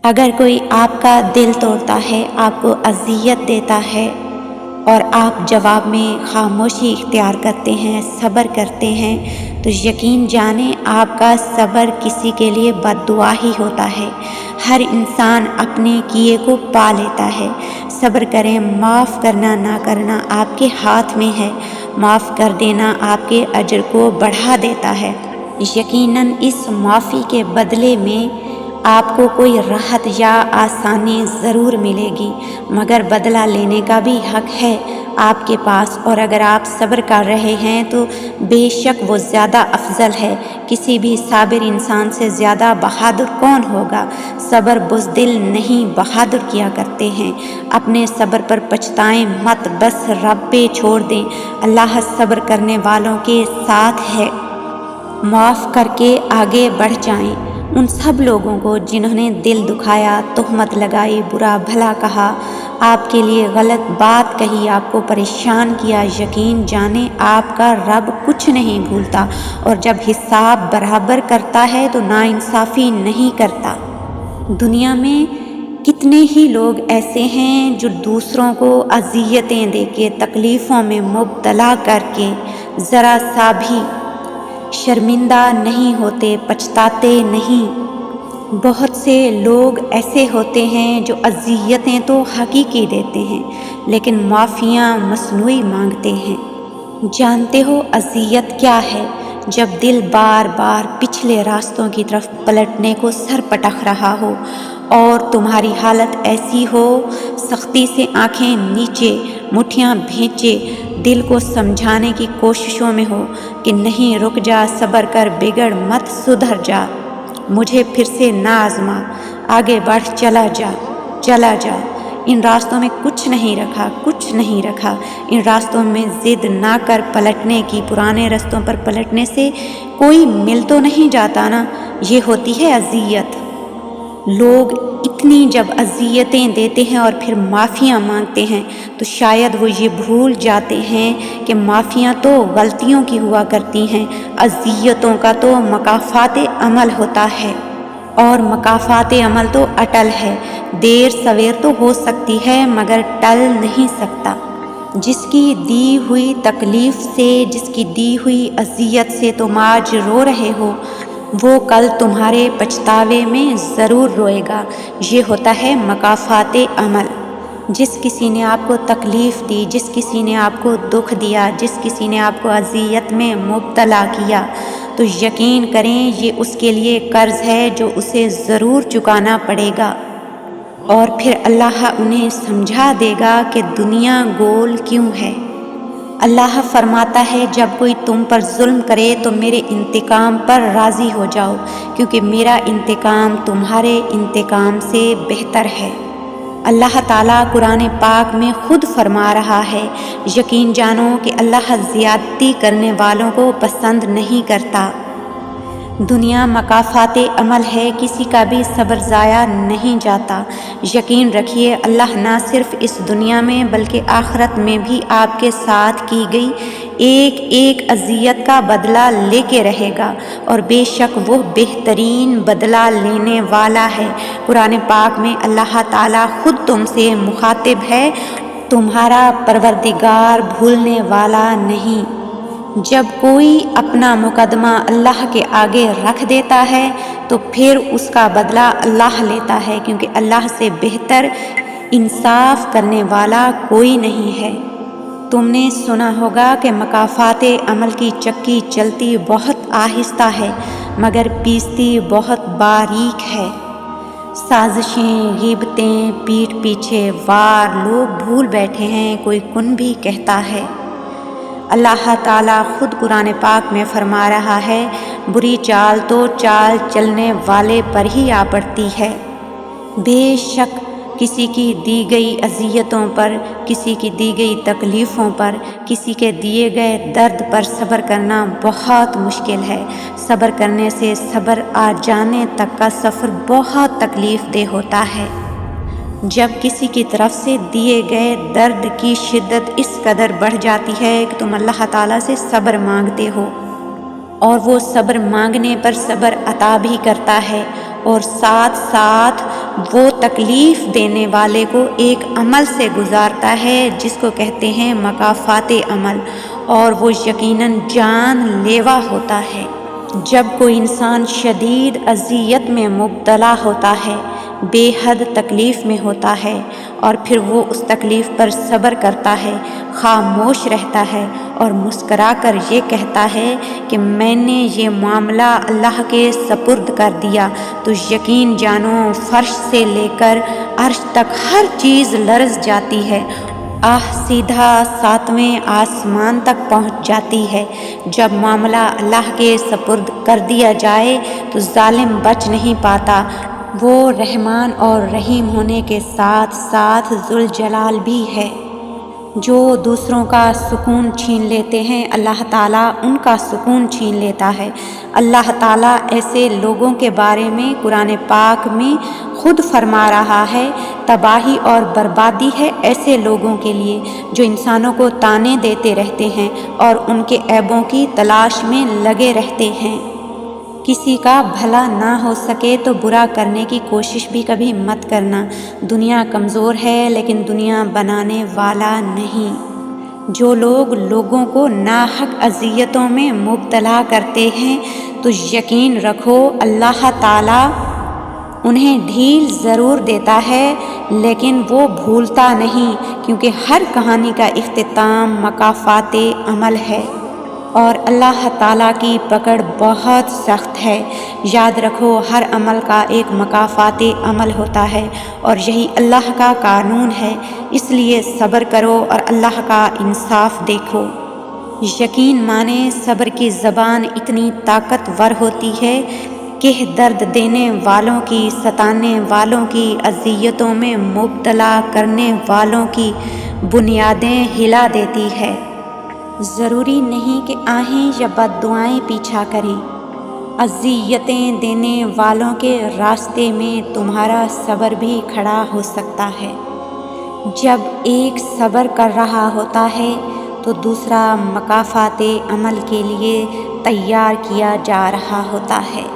اگر کوئی آپ کا دل توڑتا ہے، آپ کو اذیت دیتا ہے اور آپ جواب میں خاموشی اختیار کرتے ہیں، صبر کرتے ہیں، تو یقین جانیں آپ کا صبر کسی کے لیے بد دعا ہی ہوتا ہے۔ ہر انسان اپنے کیے کو پا لیتا ہے۔ صبر کریں، معاف کرنا نہ کرنا آپ کے ہاتھ میں ہے۔ معاف کر دینا آپ کے اجر کو بڑھا دیتا ہے۔ یقیناً اس معافی کے بدلے میں آپ کو کوئی راحت یا آسانی ضرور ملے گی، مگر بدلہ لینے کا بھی حق ہے آپ کے پاس، اور اگر آپ صبر کر رہے ہیں تو بے شک وہ زیادہ افضل ہے۔ کسی بھی صابر انسان سے زیادہ بہادر کون ہوگا؟ صبر بزدل نہیں، بہادر کیا کرتے ہیں۔ اپنے صبر پر پچھتائیں مت، بس رب پہ چھوڑ دیں۔ اللہ صبر کرنے والوں کے ساتھ ہے۔ معاف کر کے آگے بڑھ جائیں۔ ان سب لوگوں کو جنہوں نے دل دکھایا، تہمت لگائی، برا بھلا کہا، آپ کے لیے غلط بات کہی، آپ کو پریشان کیا، یقین جانیں آپ کا رب کچھ نہیں بھولتا، اور جب حساب برابر کرتا ہے تو ناانصافی نہیں کرتا۔ دنیا میں کتنے ہی لوگ ایسے ہیں جو دوسروں کو اذیتیں دے کے، تکلیفوں میں مبتلا کر کے ذرا سا بھی شرمندہ نہیں ہوتے، پچھتاتے نہیں۔ بہت سے لوگ ایسے ہوتے ہیں جو اذیتیں تو حقیقی دیتے ہیں لیکن معافیاں مصنوعی مانگتے ہیں۔ جانتے ہو اذیت کیا ہے؟ جب دل بار بار پچھلے راستوں کی طرف پلٹنے کو سر پٹک رہا ہو اور تمہاری حالت ایسی ہو، سختی سے آنکھیں نیچے، مٹھیاں بھینچے، دل کو سمجھانے کی کوششوں میں ہو کہ نہیں، رک جا، صبر کر، بگڑ مت، سدھر جا، مجھے پھر سے نہ آزما، آگے بڑھ، چلا جا، چلا جا۔ ان راستوں میں کچھ نہیں رکھا، کچھ نہیں رکھا۔ ان راستوں میں ضد نہ کر پلٹنے کی، پرانے رستوں پر پلٹنے سے کوئی مل تو نہیں جاتا نا، یہ ہوتی ہے اذیت۔ لوگ اتنی جب اذیتیں دیتے ہیں اور پھر معافیاں مانگتے ہیں تو شاید وہ یہ بھول جاتے ہیں کہ معافیاں تو غلطیوں کی ہوا کرتی ہیں، اذیتوں کا تو مکافات عمل ہوتا ہے، اور مکافات عمل تو اٹل ہے۔ دیر سویر تو ہو سکتی ہے مگر ٹل نہیں سکتا۔ جس کی دی ہوئی تکلیف سے، جس کی دی ہوئی اذیت سے تم آج رو رہے ہو، وہ کل تمہارے پچھتاوے میں ضرور روئے گا۔ یہ ہوتا ہے مکافات عمل۔ جس کسی نے آپ کو تکلیف دی، جس کسی نے آپ کو دکھ دیا، جس کسی نے آپ کو اذیت میں مبتلا کیا، تو یقین کریں یہ اس کے لیے قرض ہے جو اسے ضرور چکانا پڑے گا، اور پھر اللہ انہیں سمجھا دے گا کہ دنیا گول کیوں ہے۔ اللہ فرماتا ہے جب کوئی تم پر ظلم کرے تو میرے انتقام پر راضی ہو جاؤ، کیونکہ میرا انتقام تمہارے انتقام سے بہتر ہے۔ اللہ تعالیٰ قرآن پاک میں خود فرما رہا ہے، یقین جانو کہ اللہ زیادتی کرنے والوں کو پسند نہیں کرتا۔ دنیا مکافات عمل ہے، کسی کا بھی صبر ضائع نہیں جاتا۔ یقین رکھیے اللہ نہ صرف اس دنیا میں بلکہ آخرت میں بھی آپ کے ساتھ کی گئی ایک ایک اذیت کا بدلہ لے کے رہے گا، اور بے شک وہ بہترین بدلہ لینے والا ہے۔ قرآن پاک میں اللہ تعالیٰ خود تم سے مخاطب ہے، تمہارا پروردگار بھولنے والا نہیں۔ جب کوئی اپنا مقدمہ اللہ کے آگے رکھ دیتا ہے تو پھر اس کا بدلہ اللہ لیتا ہے، کیونکہ اللہ سے بہتر انصاف کرنے والا کوئی نہیں ہے۔ تم نے سنا ہوگا کہ مکافات عمل کی چکی چلتی بہت آہستہ ہے مگر پیستی بہت باریک ہے۔ سازشیں، غیبتیں، پیٹھ پیچھے وار لوگ بھول بیٹھے ہیں، کوئی کن بھی کہتا ہے۔ اللہ تعالیٰ خود قرآن پاک میں فرما رہا ہے، بری چال تو چال چلنے والے پر ہی آ پڑتی ہے۔ بے شک کسی کی دی گئی اذیتوں پر، کسی کی دی گئی تکلیفوں پر، کسی کے دیے گئے درد پر صبر کرنا بہت مشکل ہے۔ صبر کرنے سے صبر آ جانے تک کا سفر بہت تکلیف دہ ہوتا ہے۔ جب کسی کی طرف سے دیے گئے درد کی شدت اس قدر بڑھ جاتی ہے کہ تم اللہ تعالیٰ سے صبر مانگتے ہو، اور وہ صبر مانگنے پر صبر عطا بھی کرتا ہے، اور ساتھ ساتھ وہ تکلیف دینے والے کو ایک عمل سے گزارتا ہے جس کو کہتے ہیں مکافات عمل، اور وہ یقیناً جان لیوا ہوتا ہے۔ جب کوئی انسان شدید اذیت میں مبتلا ہوتا ہے، بے حد تکلیف میں ہوتا ہے، اور پھر وہ اس تکلیف پر صبر کرتا ہے، خاموش رہتا ہے اور مسکرا کر یہ کہتا ہے کہ میں نے یہ معاملہ اللہ کے سپرد کر دیا، تو یقین جانو فرش سے لے کر عرش تک ہر چیز لرز جاتی ہے، سیدھا 7ویں آسمان تک پہنچ جاتی ہے۔ جب معاملہ اللہ کے سپرد کر دیا جائے تو ظالم بچ نہیں پاتا، وہ رحمان اور رحیم ہونے کے ساتھ ساتھ ذوالجلال بھی ہے۔ جو دوسروں کا سکون چھین لیتے ہیں اللہ تعالیٰ ان کا سکون چھین لیتا ہے۔ اللہ تعالیٰ ایسے لوگوں کے بارے میں قرآن پاک میں خود فرما رہا ہے، تباہی اور بربادی ہے ایسے لوگوں کے لیے جو انسانوں کو طعنے دیتے رہتے ہیں اور ان کے عیبوں کی تلاش میں لگے رہتے ہیں۔ کسی کا بھلا نہ ہو سکے تو برا کرنے کی کوشش بھی کبھی مت کرنا۔ دنیا کمزور ہے لیکن دنیا بنانے والا نہیں۔ جو لوگ لوگوں کو ناحق اذیتوں میں مبتلا کرتے ہیں تو یقین رکھو اللہ تعالیٰ انہیں ڈھیل ضرور دیتا ہے لیکن وہ بھولتا نہیں، کیونکہ ہر کہانی کا اختتام مکافات عمل ہے اور اللہ تعالیٰ کی پکڑ بہت سخت ہے۔ یاد رکھو ہر عمل کا ایک مکافات عمل ہوتا ہے اور یہی اللہ کا قانون ہے، اس لیے صبر کرو اور اللہ کا انصاف دیکھو۔ یقین مانے صبر کی زبان اتنی طاقتور ہوتی ہے کہ درد دینے والوں کی، ستانے والوں کی، اذیتوں میں مبتلا کرنے والوں کی بنیادیں ہلا دیتی ہے۔ ضروری نہیں کہ آہیں یا بد دعائیں پیچھا کریں، اذیتیں دینے والوں کے راستے میں تمہارا صبر بھی کھڑا ہو سکتا ہے۔ جب ایک صبر کر رہا ہوتا ہے تو دوسرا مکافات عمل کے لیے تیار کیا جا رہا ہوتا ہے۔